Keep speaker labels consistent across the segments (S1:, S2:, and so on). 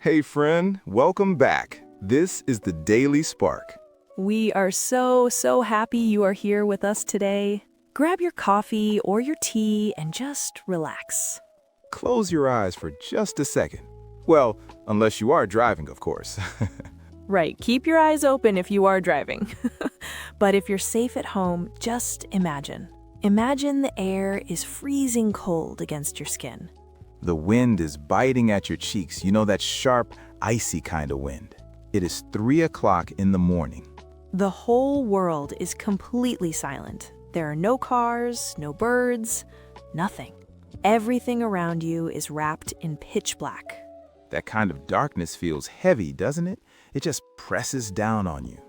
S1: Hey friend, welcome back. This is the Daily Spark.
S2: We are so happy you are here with us today. Grab your coffee or your tea and just relax.
S1: Close your eyes for just a second. Well, unless you are driving, of course.
S2: Right, keep your eyes open if you are driving. But if you're safe at home, just imagine. Imagine the air is freezing cold against your skin.
S1: The wind is biting at your cheeks, that sharp, icy kind of wind. It is 3 o'clock in the morning.
S2: The whole world is completely silent. There are no cars, no birds, nothing. Everything around you is wrapped in pitch black.
S1: That kind of darkness feels heavy, doesn't it? It just presses down on you.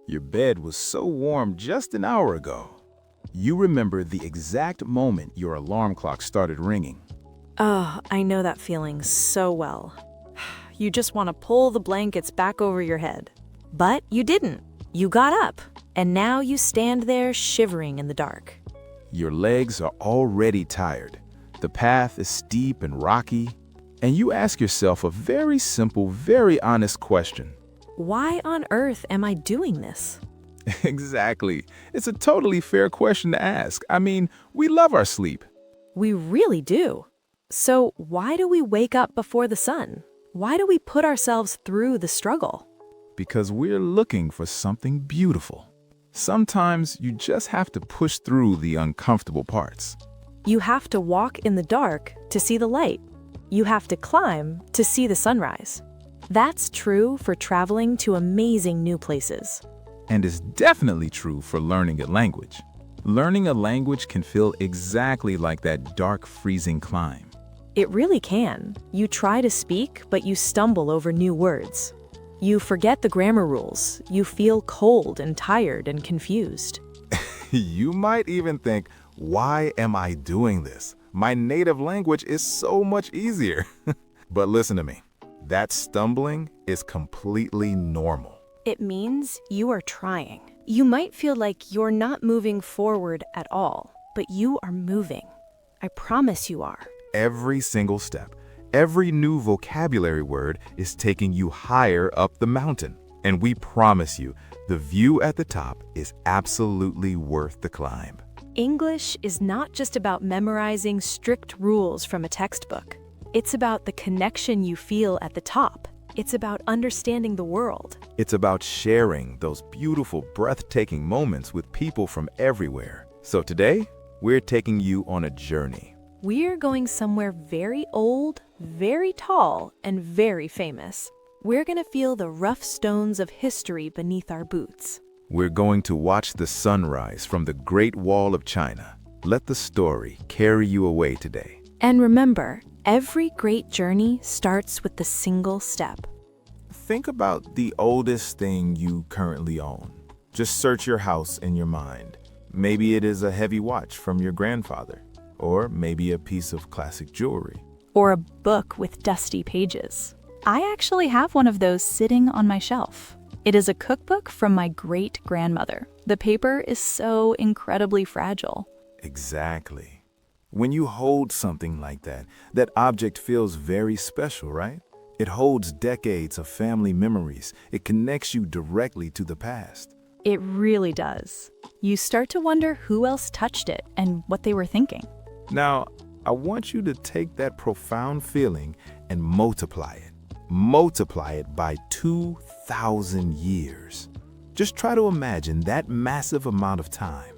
S1: Your bed was so warm just an hour ago. You remember the exact moment your alarm clock started ringing.
S2: Oh, I know that feeling so well. You just want to pull the blankets back over your head. But you didn't. You got up, and now you stand there shivering in the dark.
S1: Your legs are already tired. The path is steep and rocky, and you ask yourself a very simple, very honest question.
S2: Why on earth am I doing this?
S1: Exactly. It's a totally fair question to ask. I mean, we love our sleep.
S2: We really do. So why do we wake up before the sun? Why do we put ourselves through the struggle?
S1: Because we're looking for something beautiful. Sometimes you just have to push through the uncomfortable parts.
S2: You have to walk in the dark to see the light. You have to climb to see the sunrise. That's true for traveling to amazing new places.
S1: And it's definitely true for learning a language. Learning a language can feel exactly like that dark, freezing climb.
S2: It really can. You try to speak, but you stumble over new words. You forget the grammar rules. You feel cold and tired and confused.
S1: You might even think, why am I doing this? My native language is so much easier. But listen to me. That stumbling is completely normal.
S2: It means you are trying. You might feel like you're not moving forward at all, but you are moving. I promise you are.
S1: Every single step, every new vocabulary word is taking you higher up the mountain. And we promise you, the view at the top is absolutely worth the climb.
S2: English is not just about memorizing strict rules from a textbook. It's about the connection you feel at the top. It's about understanding the world.
S1: It's about sharing those beautiful, breathtaking moments with people from everywhere. So today, we're taking you on a journey.
S2: We're going somewhere very old, very tall, and very famous. We're going to feel the rough stones of history beneath our boots.
S1: We're going to watch the sunrise from the Great Wall of China. Let the story carry you away today.
S2: And remember, every great journey starts with the single step.
S1: Think about the oldest thing you currently own. Just search your house in your mind. Maybe it is a heavy watch from your grandfather, or maybe a piece of classic jewelry.
S2: Or a book with dusty pages. I actually have one of those sitting on my shelf. It is a cookbook from my great-grandmother. The paper is so incredibly fragile.
S1: Exactly. When you hold something like that, that object feels very special, right? It holds decades of family memories. It connects you directly to the past.
S2: It really does. You start to wonder who else touched it and what they were thinking.
S1: Now, I want you to take that profound feeling and multiply it. Multiply it by 2,000 years. Just try to imagine that massive amount of time.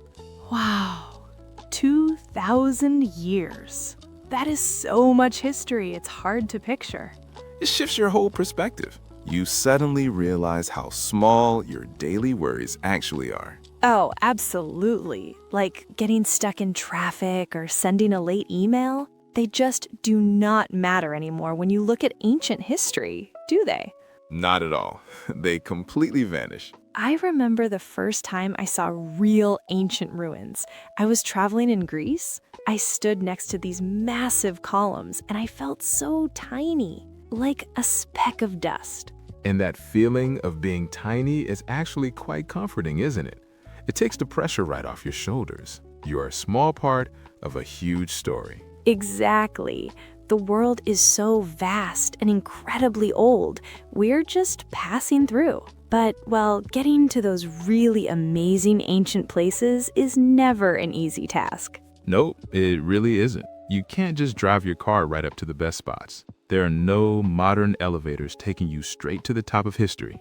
S2: Wow, 2,000 years. That is so much history, it's hard to picture.
S1: It shifts your whole perspective. You suddenly realize how small your daily worries actually are.
S2: Oh, absolutely. Like getting stuck in traffic or sending a late email. They just do not matter anymore when you look at ancient history, do they?
S1: Not at all. They completely vanish.
S2: I remember the first time I saw real ancient ruins. I was traveling in Greece. I stood next to these massive columns and I felt so tiny, like a speck of dust.
S1: And that feeling of being tiny is actually quite comforting, isn't it? It takes the pressure right off your shoulders. You are a small part of a huge story.
S2: Exactly. The world is so vast and incredibly old. We're just passing through. But, well, getting to those really amazing ancient places is never an easy task.
S1: Nope, it really isn't. You can't just drive your car right up to the best spots. There are no modern elevators taking you straight to the top of history.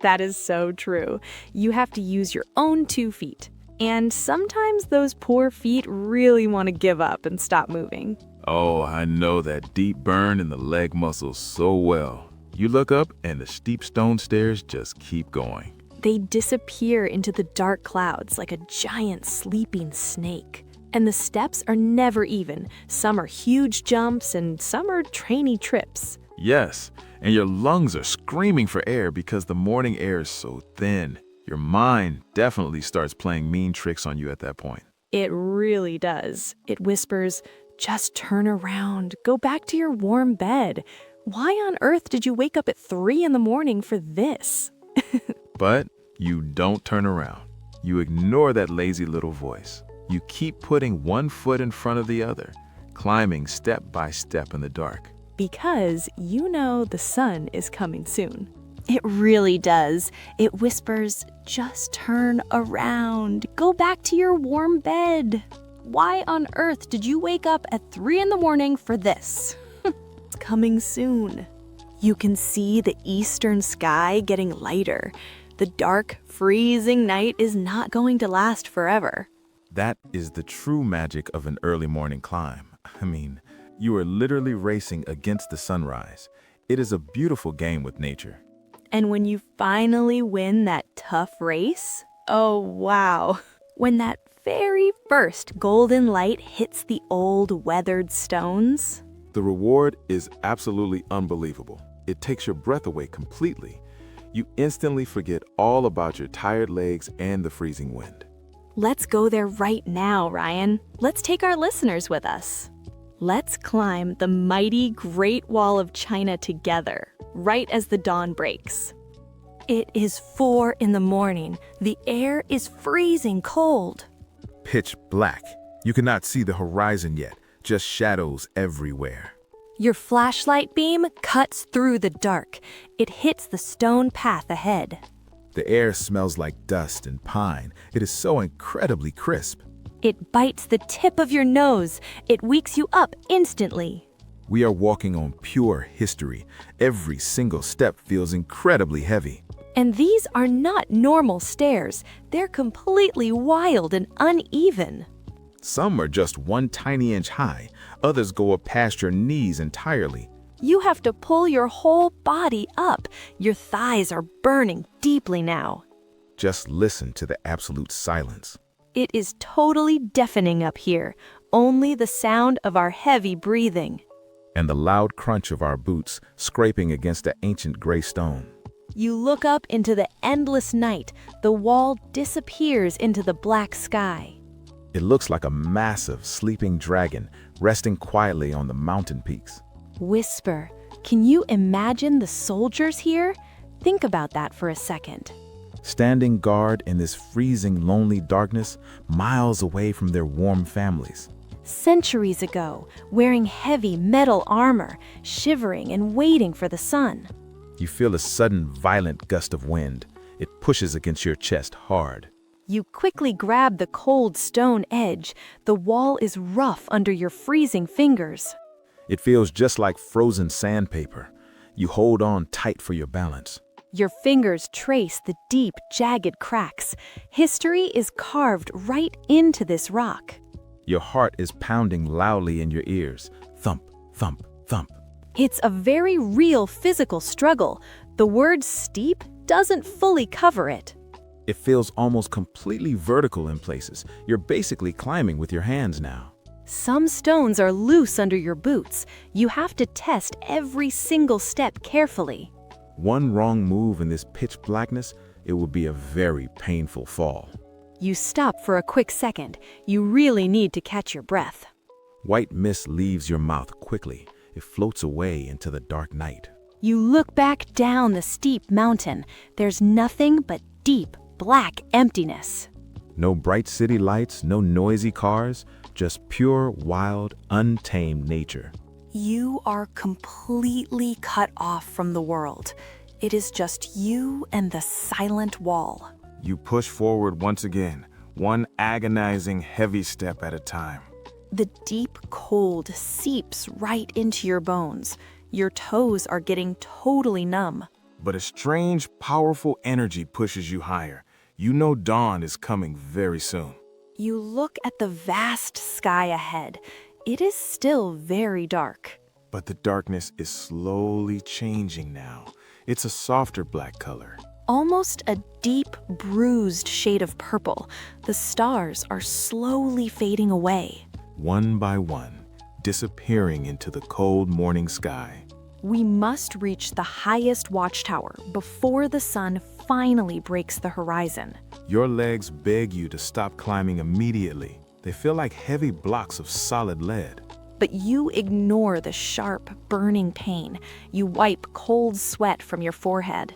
S2: That is so true. You have to use your own 2 feet. And sometimes those poor feet really want to give up and stop moving.
S1: Oh, I know that deep burn in the leg muscles so well. You look up and the steep stone stairs just keep going.
S2: They disappear into the dark clouds like a giant sleeping snake. And the steps are never even. Some are huge jumps and some are trainy trips.
S1: Yes, and your lungs are screaming for air because the morning air is so thin. Your mind definitely starts playing mean tricks on you at that point.
S2: It really does. It whispers, just turn around, go back to your warm bed. Why on earth did you wake up at 3 in the morning for this?
S1: But you don't turn around. You ignore that lazy little voice. You keep putting one foot in front of the other, climbing step by step in the dark.
S2: Because you know the sun is coming soon. It really does. It whispers, just turn around, go back to your warm bed. Why on earth did you wake up at 3 in the morning for this? It's coming soon. You can see the eastern sky getting lighter. The dark, freezing night is not going to last forever.
S1: That is the true magic of an early morning climb. I mean, you are literally racing against the sunrise. It is a beautiful game with nature.
S2: And when you finally win that tough race, oh wow. When that very first golden light hits the old weathered stones.
S1: The reward is absolutely unbelievable. It takes your breath away completely. You instantly forget all about your tired legs and the freezing wind.
S2: Let's go there right now, Ryan. Let's take our listeners with us. Let's climb the mighty Great Wall of China together, right as the dawn breaks. It is 4 in the morning. The air is freezing cold.
S1: Pitch black. You cannot see the horizon yet, just shadows everywhere.
S2: Your flashlight beam cuts through the dark. It hits the stone path ahead.
S1: The air smells like dust and pine. It is so incredibly crisp.
S2: It bites the tip of your nose. It wakes you up instantly.
S1: We are walking on pure history. Every single step feels incredibly heavy.
S2: And these are not normal stairs. They're completely wild and uneven.
S1: Some are just one tiny inch high. Others go up past your knees entirely.
S2: You have to pull your whole body up. Your thighs are burning deeply now.
S1: Just listen to the absolute silence.
S2: It is totally deafening up here. Only the sound of our heavy breathing.
S1: And the loud crunch of our boots scraping against the ancient gray stone.
S2: You look up into the endless night. The wall disappears into the black sky.
S1: It looks like a massive sleeping dragon resting quietly on the mountain peaks.
S2: Whisper, can you imagine the soldiers here? Think about that for a second.
S1: Standing guard in this freezing, lonely darkness, miles away from their warm families.
S2: Centuries ago, wearing heavy metal armor, shivering and waiting for the sun.
S1: You feel a sudden, violent gust of wind. It pushes against your chest hard.
S2: You quickly grab the cold stone edge. The wall is rough under your freezing fingers.
S1: It feels just like frozen sandpaper. You hold on tight for your balance.
S2: Your fingers trace the deep, jagged cracks. History is carved right into this rock.
S1: Your heart is pounding loudly in your ears. Thump, thump, thump.
S2: It's a very real physical struggle. The word steep doesn't fully cover it.
S1: It feels almost completely vertical in places. You're basically climbing with your hands now.
S2: Some stones are loose under your boots. You have to test every single step carefully.
S1: One wrong move in this pitch blackness, it will be a very painful fall.
S2: You stop for a quick second. You really need to catch your breath.
S1: White mist leaves your mouth quickly. It floats away into the dark night.
S2: You look back down the steep mountain. There's nothing but deep, black emptiness.
S1: No bright city lights, no noisy cars, just pure, wild, untamed nature.
S2: You are completely cut off from the world. It is just you and the silent wall.
S1: You push forward once again, one agonizing, heavy step at a time.
S2: The deep cold seeps right into your bones. Your toes are getting totally numb.
S1: But a strange, powerful energy pushes you higher. You know dawn is coming very soon.
S2: You look at the vast sky ahead. It is still very dark.
S1: But the darkness is slowly changing now. It's a softer black color.
S2: Almost a deep, bruised shade of purple. The stars are slowly fading away.
S1: One by one, disappearing into the cold morning sky.
S2: We must reach the highest watchtower before the sun finally breaks the horizon.
S1: Your legs beg you to stop climbing immediately. They feel like heavy blocks of solid lead.
S2: But you ignore the sharp, burning pain. You wipe cold sweat from your forehead.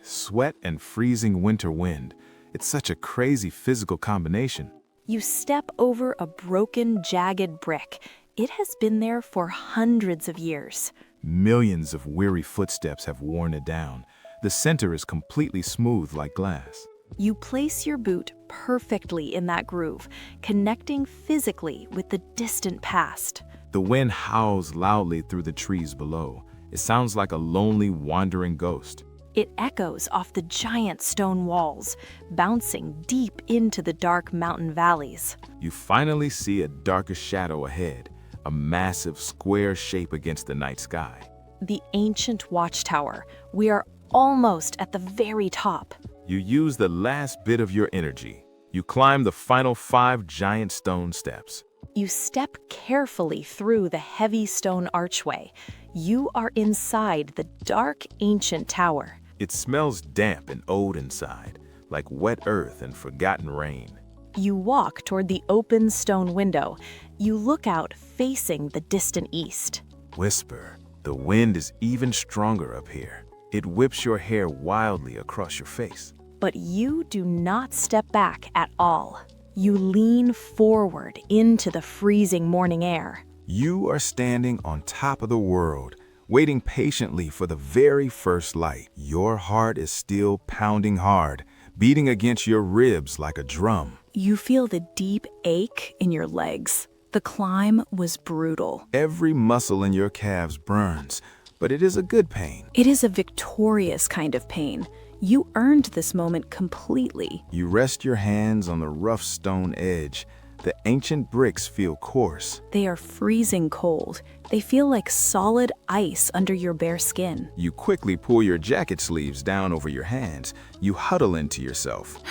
S1: Sweat and freezing winter wind. It's such a crazy physical combination.
S2: You step over a broken, jagged brick. It has been there for hundreds of years.
S1: Millions of weary footsteps have worn it down. The center is completely smooth like glass.
S2: You place your boot perfectly in that groove, connecting physically with the distant past.
S1: The wind howls loudly through the trees below. It sounds like a lonely, wandering ghost.
S2: It echoes off the giant stone walls, bouncing deep into the dark mountain valleys.
S1: You finally see a darker shadow ahead, a massive square shape against the night sky.
S2: The ancient watchtower. We are almost at the very top.
S1: You use the last bit of your energy. You climb the final 5 giant stone steps.
S2: You step carefully through the heavy stone archway. You are inside the dark ancient tower.
S1: It smells damp and old inside, like wet earth and forgotten rain.
S2: You walk toward the open stone window. You look out facing the distant east.
S1: Whisper, the wind is even stronger up here. It whips your hair wildly across your face.
S2: But you do not step back at all. You lean forward into the freezing morning air.
S1: You are standing on top of the world, waiting patiently for the very first light. Your heart is still pounding hard, beating against your ribs like a drum.
S2: You feel the deep ache in your legs. The climb was brutal.
S1: Every muscle in your calves burns, but it is a good pain.
S2: It is a victorious kind of pain. You earned this moment completely.
S1: You rest your hands on the rough stone edge. The ancient bricks feel coarse.
S2: They are freezing cold. They feel like solid ice under your bare skin.
S1: You quickly pull your jacket sleeves down over your hands. You huddle into yourself.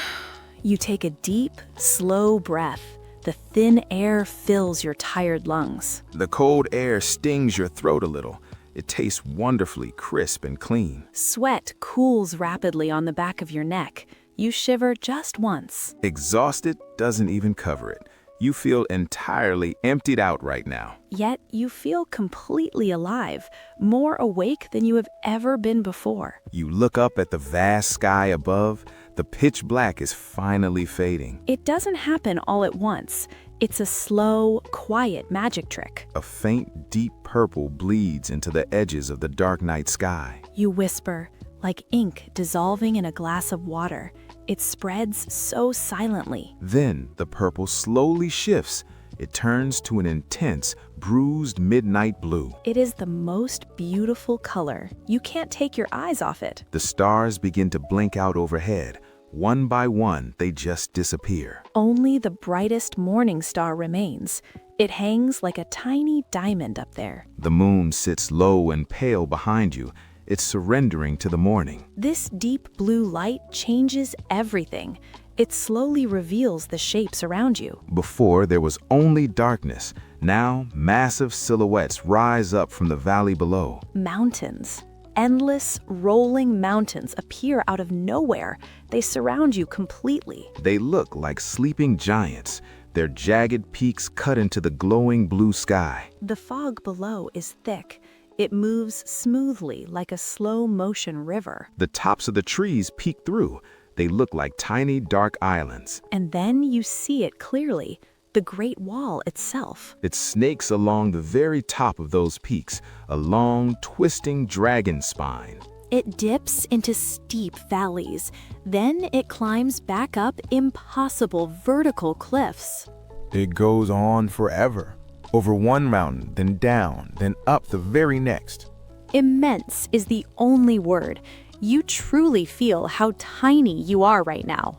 S2: You take a deep, slow breath. The thin air fills your tired lungs.
S1: The cold air stings your throat a little. It tastes wonderfully crisp and clean.
S2: Sweat cools rapidly on the back of your neck. You shiver just once.
S1: Exhausted doesn't even cover it. You feel entirely emptied out right now.
S2: Yet you feel completely alive, more awake than you have ever been before.
S1: You look up at the vast sky above. The pitch black is finally fading.
S2: It doesn't happen all at once. It's a slow, quiet magic trick.
S1: A faint, deep purple bleeds into the edges of the dark night sky.
S2: You whisper, like ink dissolving in a glass of water. It spreads so silently.
S1: Then the purple slowly shifts. It turns to an intense, bruised midnight blue.
S2: It is the most beautiful color. You can't take your eyes off it.
S1: The stars begin to blink out overhead. One by one, they just disappear.
S2: Only the brightest morning star remains. It hangs like a tiny diamond up there.
S1: The moon sits low and pale behind you. It's surrendering to the morning.
S2: This deep blue light changes everything. It slowly reveals the shapes around you.
S1: Before, there was only darkness. Now, massive silhouettes rise up from the valley below.
S2: Mountains. Endless, rolling mountains appear out of nowhere. They surround you completely.
S1: They look like sleeping giants, their jagged peaks cut into the glowing blue sky.
S2: The fog below is thick. It moves smoothly like a slow-motion river.
S1: The tops of the trees peek through. They look like tiny, dark islands.
S2: And then you see it clearly. the Great Wall itself.
S1: It snakes along the very top of those peaks, a long, twisting dragon spine.
S2: It dips into steep valleys. Then it climbs back up impossible vertical cliffs.
S1: It goes on forever, over one mountain, then down, then up the very next.
S2: Immense is the only word. You truly feel how tiny you are right now.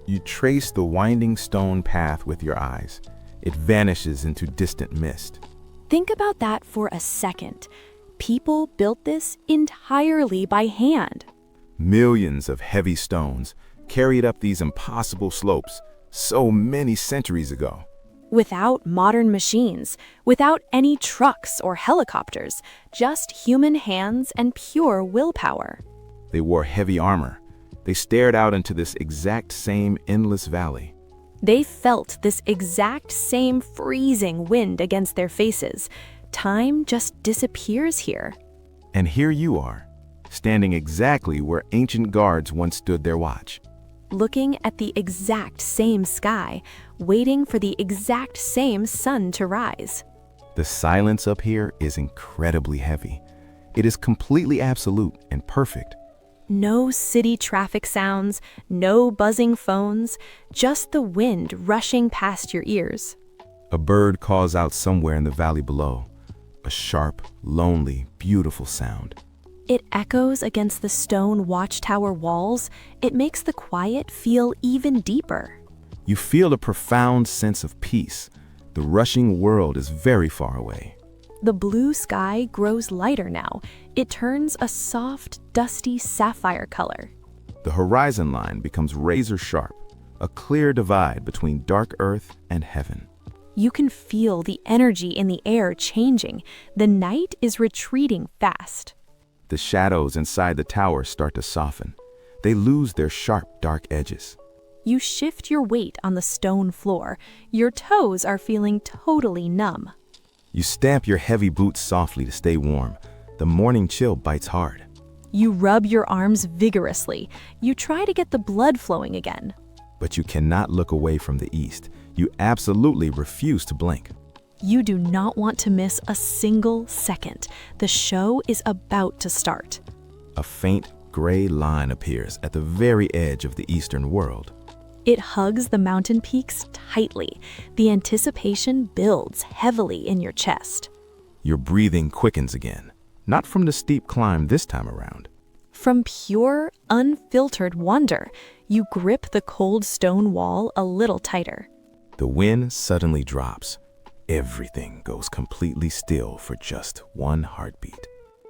S1: You trace the winding stone path with your eyes. It vanishes into distant mist.
S2: Think about that for a second. People built this entirely by hand.
S1: Millions of heavy stones carried up these impossible slopes so many centuries ago.
S2: Without modern machines, without any trucks or helicopters, just human hands and pure willpower.
S1: They wore heavy armor. They stared out into this exact same endless valley.
S2: They felt this exact same freezing wind against their faces. Time just disappears here.
S1: And here you are, standing exactly where ancient guards once stood their watch.
S2: Looking at the exact same sky, waiting for the exact same sun to rise.
S1: The silence up here is incredibly heavy. It is completely absolute and perfect.
S2: No city traffic sounds, no buzzing phones, just the wind rushing past your ears.
S1: A bird calls out somewhere in the valley below. A sharp, lonely, beautiful sound.
S2: It echoes against the stone watchtower walls. It makes the quiet feel even deeper.
S1: You feel a profound sense of peace. The rushing world is very far away.
S2: The blue sky grows lighter now. It turns a soft, dusty sapphire color.
S1: The horizon line becomes razor sharp, a clear divide between dark earth and heaven.
S2: You can feel the energy in the air changing. The night is retreating fast.
S1: The shadows inside the tower start to soften. They lose their sharp, dark edges.
S2: You shift your weight on the stone floor. Your toes are feeling totally numb.
S1: You stamp your heavy boots softly to stay warm. The morning chill bites hard.
S2: You rub your arms vigorously. You try to get the blood flowing again.
S1: But you cannot look away from the east. You absolutely refuse to blink.
S2: You do not want to miss a single second. The show is about to start.
S1: A faint gray line appears at the very edge of the eastern world.
S2: It hugs the mountain peaks tightly. The anticipation builds heavily in your chest.
S1: Your breathing quickens again, not from the steep climb this time around.
S2: From pure, unfiltered wonder, you grip the cold stone wall a little tighter.
S1: The wind suddenly drops. Everything goes completely still for just one heartbeat.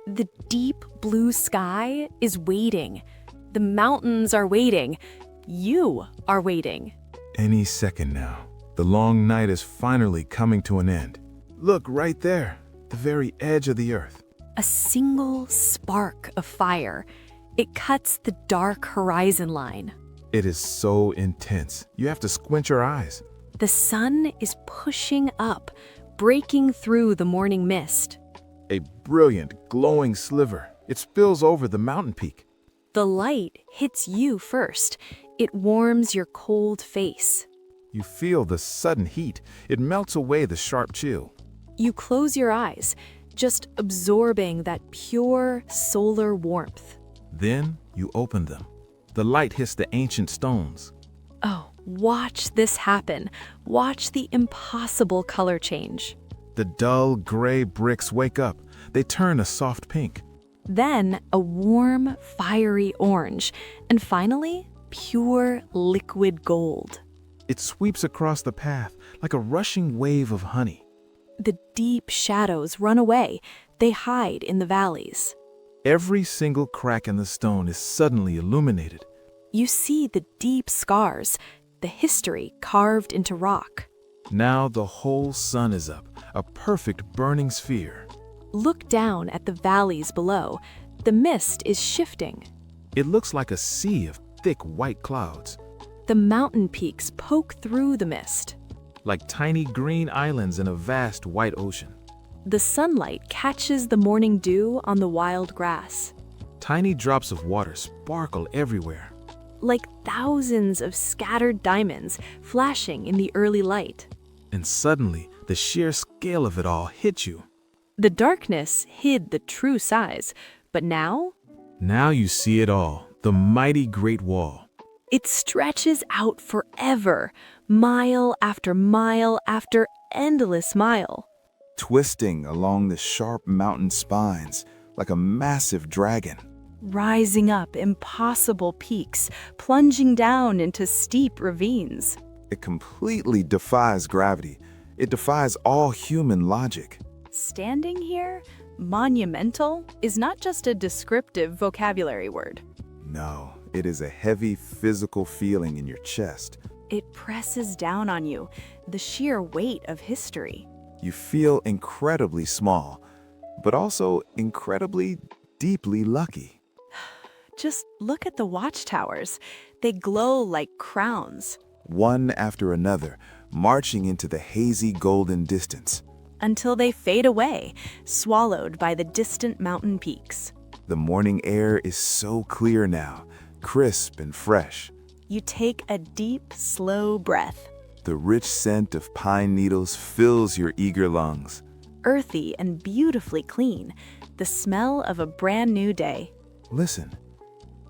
S2: The deep blue sky is waiting. The mountains are waiting. You are waiting.
S1: Any second now. The long night is finally coming to an end. Look right there, the very edge of the earth.
S2: A single spark of fire. It cuts the dark horizon line.
S1: It is so intense. You have to squint your eyes.
S2: The sun is pushing up, breaking through the morning mist.
S1: A brilliant, glowing sliver. It spills over the mountain peak.
S2: The light hits you first. It warms your cold face.
S1: You feel the sudden heat. It melts away the sharp chill.
S2: You close your eyes, just absorbing that pure solar warmth.
S1: Then you open them. The light hits the ancient stones.
S2: Oh, watch this happen. Watch the impossible color change.
S1: The dull gray bricks wake up. They turn a soft pink.
S2: Then a warm, fiery orange. And finally, pure liquid gold.
S1: It sweeps across the path like a rushing wave of honey.
S2: The deep shadows run away. They hide in the valleys.
S1: Every single crack in the stone is suddenly illuminated.
S2: You see the deep scars, the history carved into rock.
S1: Now the whole sun is up, a perfect burning sphere.
S2: Look down at the valleys below. The mist is shifting.
S1: It looks like a sea of thick white clouds.
S2: The mountain peaks poke through the mist.
S1: Like tiny green islands in a vast white ocean.
S2: The sunlight catches the morning dew on the wild grass.
S1: Tiny drops of water sparkle everywhere.
S2: Like thousands of scattered diamonds flashing in the early light.
S1: and suddenly the sheer scale of it all hit you.
S2: The darkness hid the true size, but now
S1: Now you see it all, the mighty Great Wall.
S2: it stretches out forever, mile after endless mile.
S1: Twisting along the sharp mountain spines like a massive dragon.
S2: Rising up impossible peaks, plunging down into steep ravines.
S1: It completely defies gravity. It defies all human logic.
S2: Standing here, monumental is not just a descriptive vocabulary word.
S1: No, it is a heavy physical feeling in your chest.
S2: It presses down on you, the sheer weight of history.
S1: You feel incredibly small, but also incredibly, deeply lucky.
S2: Just look at the watchtowers. They glow like crowns.
S1: One after another, marching into the hazy golden distance.
S2: Until they fade away, swallowed by the distant mountain peaks.
S1: The morning air is so clear now, crisp and fresh.
S2: You take a deep, slow breath.
S1: The rich scent of pine needles fills your eager lungs.
S2: Earthy and beautifully clean, the smell of a brand new day.
S1: Listen,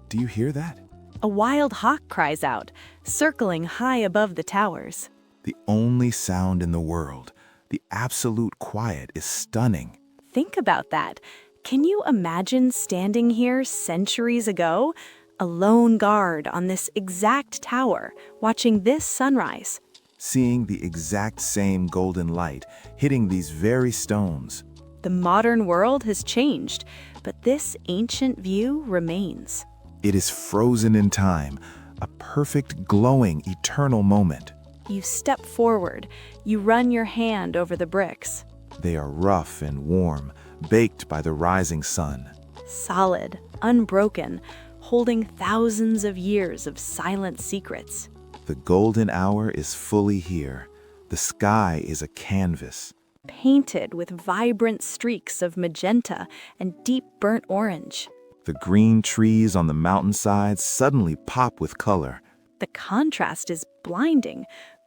S1: do you hear that?
S2: A wild hawk cries out, circling high above the towers.
S1: The only sound in the world, the absolute quiet, is stunning.
S2: Think about that. Can you imagine standing here centuries ago? A lone guard on this exact tower, watching this sunrise.
S1: Seeing the exact same golden light hitting these very stones.
S2: The modern world has changed, but this ancient view remains.
S1: It is frozen in time, a perfect, glowing, eternal moment.
S2: You step forward, you run your hand over the bricks.
S1: They are rough and warm, baked by the rising sun.
S2: Solid, unbroken, holding thousands of years of silent secrets.
S1: The golden hour is fully here. The sky is a canvas.
S2: Painted with vibrant streaks of magenta and deep burnt orange.
S1: The green trees on the mountainside suddenly pop with color.
S2: The contrast is blinding.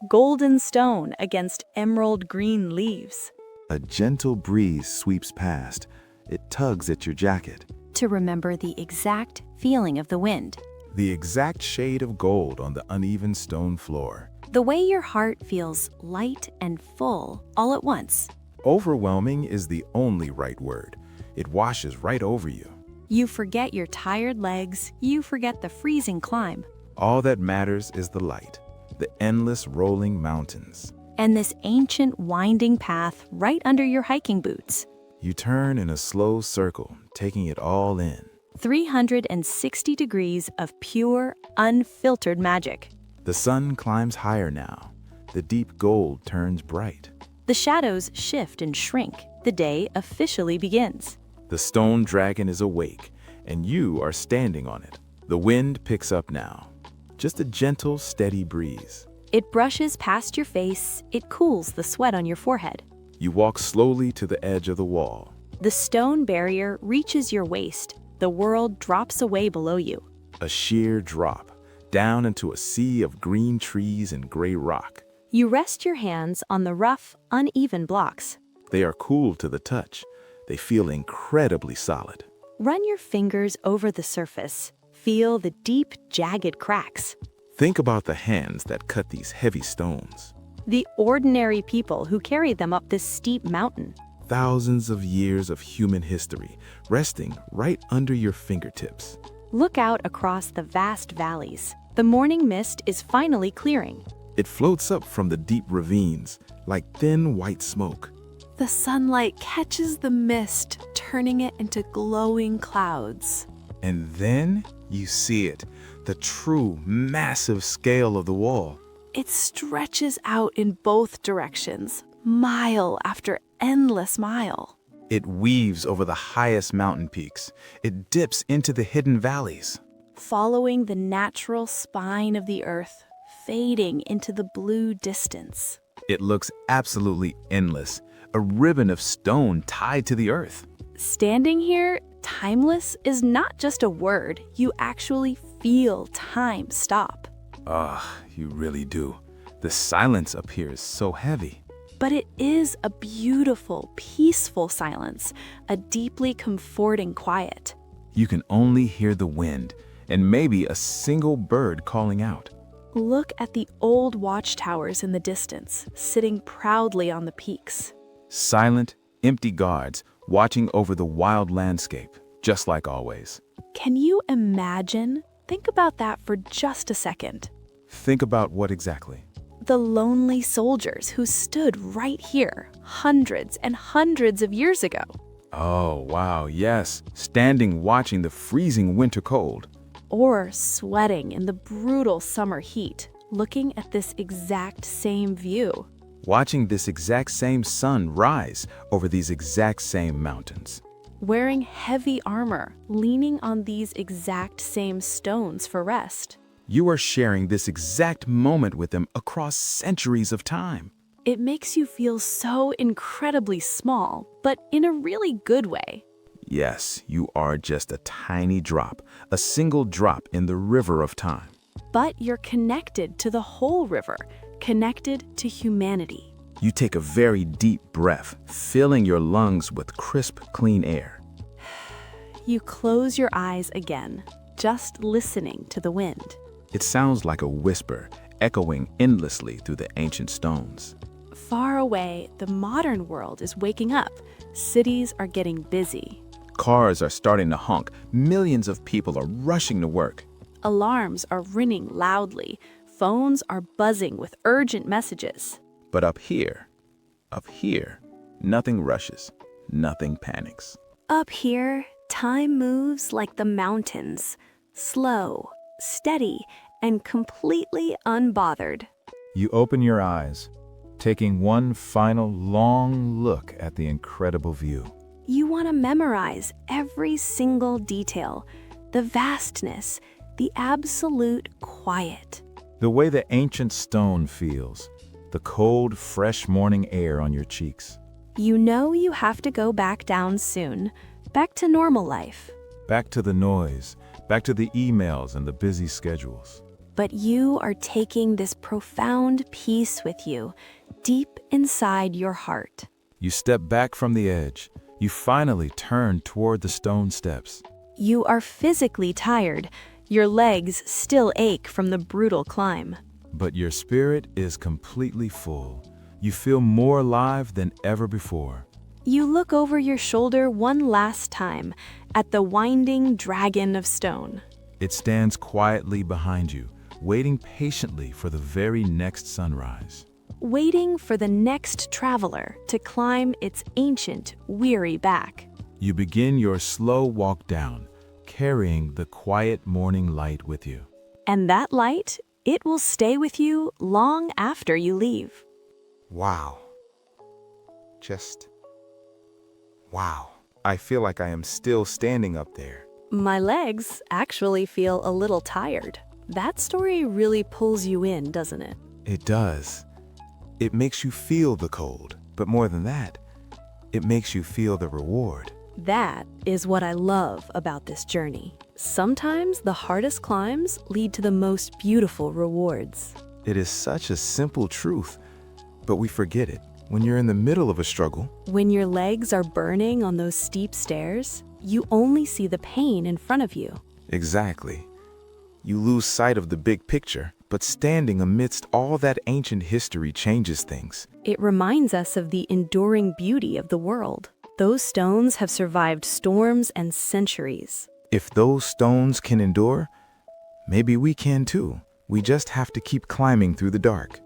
S2: Golden stone against emerald green leaves.
S1: A gentle breeze sweeps past. It tugs at your jacket.
S2: To remember the exact feeling of the wind.
S1: The exact shade of gold on the uneven stone floor.
S2: The way your heart feels light and full all at once.
S1: Overwhelming is the only right word. It washes right over you.
S2: You forget your tired legs, you forget the freezing climb.
S1: All that matters is the light, the endless rolling mountains.
S2: And this ancient winding path right under your hiking boots.
S1: You turn in a slow circle, taking it all in.
S2: 360 degrees of pure, unfiltered magic.
S1: The sun climbs higher now. The deep gold turns bright.
S2: The shadows shift and shrink. The day officially begins.
S1: The stone dragon is awake, and you are standing on it. The wind picks up now. Just a gentle, steady breeze.
S2: It brushes past your face. It cools the sweat on your forehead.
S1: You walk slowly to the edge of the wall.
S2: The stone barrier reaches your waist. The world drops away below you.
S1: A sheer drop, down into a sea of green trees and gray rock.
S2: You rest your hands on the rough, uneven blocks.
S1: They are cool to the touch. They feel incredibly solid.
S2: Run your fingers over the surface. Feel the deep, jagged cracks.
S1: Think about the hands that cut these heavy stones.
S2: The ordinary people who carried them up this steep mountain.
S1: Thousands of years of human history resting right under your fingertips.
S2: Look out across the vast valleys. The morning mist is finally clearing.
S1: It floats up from the deep ravines like thin white smoke.
S2: The sunlight catches the mist, turning it into glowing clouds.
S1: And then you see it, the true massive scale of the wall.
S2: It stretches out in both directions, mile after endless mile.
S1: It weaves over the highest mountain peaks. It dips into the hidden valleys.
S2: Following the natural spine of the earth, fading into the blue distance.
S1: It looks absolutely endless, a ribbon of stone tied to the earth.
S2: Standing here, timeless is not just a word. You actually feel time stop.
S1: Ah, you really do. The silence up here is so heavy.
S2: But it is a beautiful, peaceful silence, a deeply comforting quiet.
S1: You can only hear the wind and maybe a single bird calling out.
S2: Look at the old watchtowers in the distance, sitting proudly on the peaks.
S1: Silent, empty guards watching over the wild landscape, just like always.
S2: Can you imagine? Think about that for just a second.
S1: Think about what exactly?
S2: The lonely soldiers who stood right here hundreds and hundreds of years ago.
S1: Oh, wow, yes. Standing watching the freezing winter cold.
S2: Or sweating in the brutal summer heat, looking at this exact same view.
S1: Watching this exact same sun rise over these exact same mountains.
S2: Wearing heavy armor, leaning on these exact same stones for rest.
S1: You are sharing this exact moment with them across centuries of time.
S2: It makes you feel so incredibly small, but in a really good way.
S1: Yes, you are just a tiny drop, a single drop in the river of time.
S2: But you're connected to the whole river, connected to humanity.
S1: You take a very deep breath, filling your lungs with crisp, clean air.
S2: You close your eyes again, just listening to the wind.
S1: It sounds like a whisper, echoing endlessly through the ancient stones.
S2: Far away, the modern world is waking up. Cities are getting busy.
S1: Cars are starting to honk. Millions of people are rushing to work.
S2: Alarms are ringing loudly. Phones are buzzing with urgent messages.
S1: But up here, nothing rushes, nothing panics.
S2: Up here, time moves like the mountains, slow, steady, and completely unbothered.
S1: You open your eyes, taking one final long look at the incredible view.
S2: You want to memorize every single detail, the vastness, the absolute quiet.
S1: The way the ancient stone feels, the cold, fresh morning air on your cheeks.
S2: You know you have to go back down soon, back to normal life.
S1: Back to the noise, back to the emails and the busy schedules.
S2: But you are taking this profound peace with you, deep inside your heart.
S1: You step back from the edge. You finally turn toward the stone steps.
S2: You are physically tired. Your legs still ache from the brutal climb.
S1: But your spirit is completely full. You feel more alive than ever before.
S2: You look over your shoulder one last time at the winding dragon of stone.
S1: It stands quietly behind you, waiting patiently for the very next sunrise.
S2: Waiting for the next traveler to climb its ancient, weary back.
S1: You begin your slow walk down, carrying the quiet morning light with you.
S2: And that light, it will stay with you long after you leave.
S1: Wow. Just wow. I feel like I am still standing up there.
S2: My legs actually feel a little tired. That story really pulls you in, doesn't it?
S1: It does. It makes you feel the cold, but more than that, it makes you feel the reward.
S2: That is what I love about this journey. Sometimes the hardest climbs lead to the most beautiful rewards.
S1: It is such a simple truth, but we forget it. When you're in the middle of a struggle,
S2: When your legs are burning on those steep stairs, you only see the pain in front of you.
S1: exactly. You lose sight of the big picture, but standing amidst all that ancient history changes things.
S2: It reminds us of the enduring beauty of the world. Those stones have survived storms and centuries.
S1: If those stones can endure, maybe we can too. We just have to keep climbing through the dark.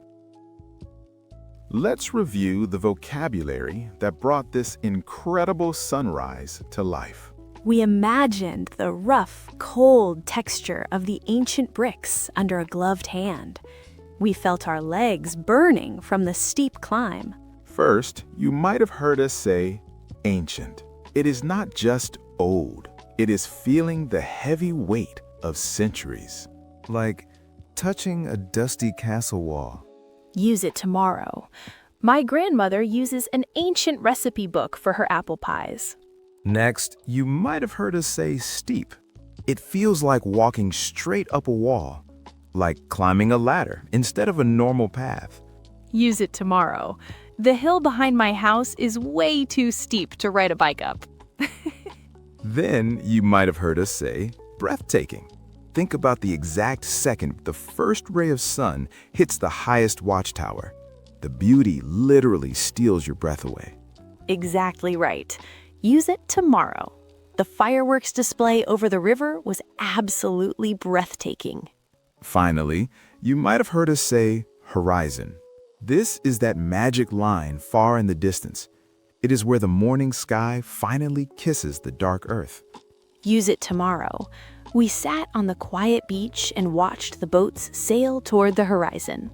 S1: Let's review the vocabulary that brought this incredible sunrise to life.
S2: We imagined the rough, cold texture of the ancient bricks under a gloved hand. We felt our legs burning from the steep climb.
S1: First, you might have heard us say ancient. It is not just old. It is feeling the heavy weight of centuries. Like touching a dusty castle wall.
S2: Use it tomorrow. My grandmother uses an ancient recipe book for her apple pies.
S1: Next, you might have heard us say steep. It feels like walking straight up a wall, like climbing a ladder instead of a normal path.
S2: Use it tomorrow. The hill behind my house is way too steep to ride a bike up.
S1: Then you might have heard us say, breathtaking. Think about the exact second the first ray of sun hits the highest watchtower. The beauty literally steals your breath away.
S2: Exactly right. Use it tomorrow. The fireworks display over the river was absolutely breathtaking.
S1: Finally, you might have heard us say, horizon. This is that magic line far in the distance. It is where the morning sky finally kisses the dark earth.
S2: Use it tomorrow. We sat on the quiet beach and watched the boats sail toward the horizon.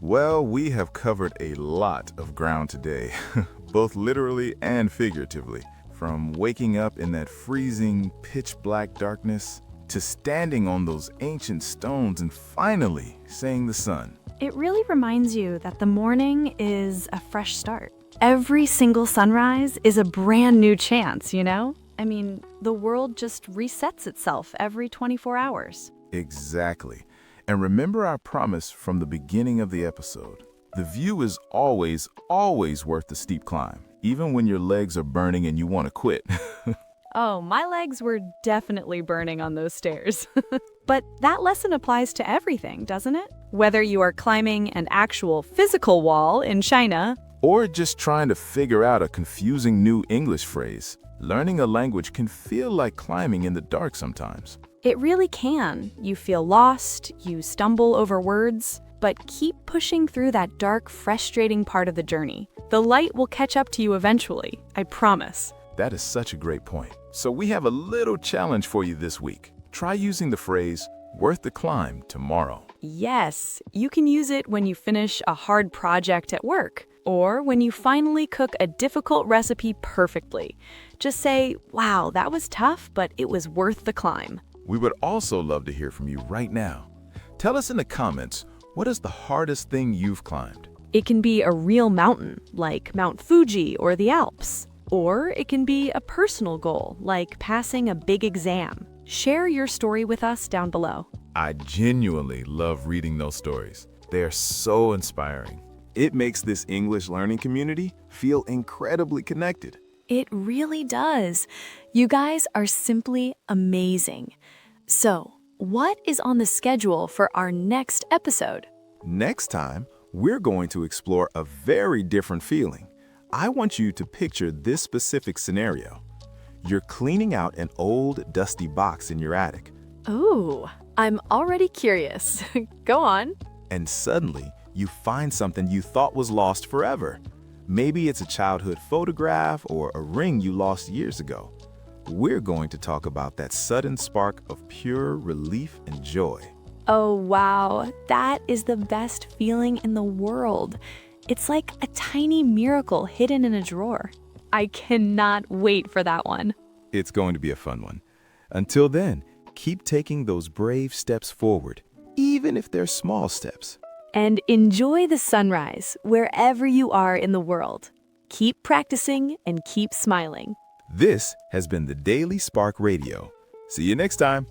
S1: Well, we have covered a lot of ground today, both literally and figuratively. From waking up in that freezing, pitch-black darkness to standing on those ancient stones and finally seeing the sun.
S2: It really reminds you that the morning is a fresh start. Every single sunrise is a brand new chance, you know? I mean, the world just resets itself every 24 hours.
S1: Exactly. And remember our promise from the beginning of the episode. The view is always, always worth the steep climb, even when your legs are burning and you want to quit.
S2: Oh, my legs were definitely burning on those stairs. But that lesson applies to everything, doesn't it? Whether you are climbing an actual physical wall in China,
S1: Or just trying to figure out a confusing new English phrase, learning a language can feel like climbing in the dark sometimes.
S2: it really can. You feel lost, you stumble over words, but keep pushing through that dark, frustrating part of the journey. The light will catch up to you eventually, I promise.
S1: That is such a great point. So we have a little challenge for you this week. Try using the phrase, worth the climb, tomorrow.
S2: Yes, you can use it when you finish a hard project at work, or when you finally cook a difficult recipe perfectly. Just say, wow, that was tough, but it was worth the climb.
S1: We would also love to hear from you right now. Tell us in the comments, what is the hardest thing you've climbed?
S2: It can be a real mountain, like Mount Fuji or the Alps. Or it can be a personal goal, like passing a big exam. Share your story with us down below.
S1: I genuinely love reading those stories. They are so inspiring. It makes this English learning community feel incredibly connected.
S2: It really does. You guys are simply amazing. So, what is on the schedule for our next episode?
S1: Next time, we're going to explore a very different feeling. I want you to picture this specific scenario. You're cleaning out an old, dusty box in your attic,
S2: Ooh, I'm already curious. Go on.
S1: and suddenly you find something you thought was lost forever. Maybe it's a childhood photograph or a ring you lost years ago. We're going to talk about that sudden spark of pure relief and joy.
S2: Oh, wow. That is the best feeling in the world. It's like a tiny miracle hidden in a drawer. I cannot wait for that one.
S1: It's going to be a fun one. Until then, keep taking those brave steps forward, even if they're small steps.
S2: And enjoy the sunrise wherever you are in the world. Keep practicing and keep smiling.
S1: This has been the Daily Spark Radio. See you next time.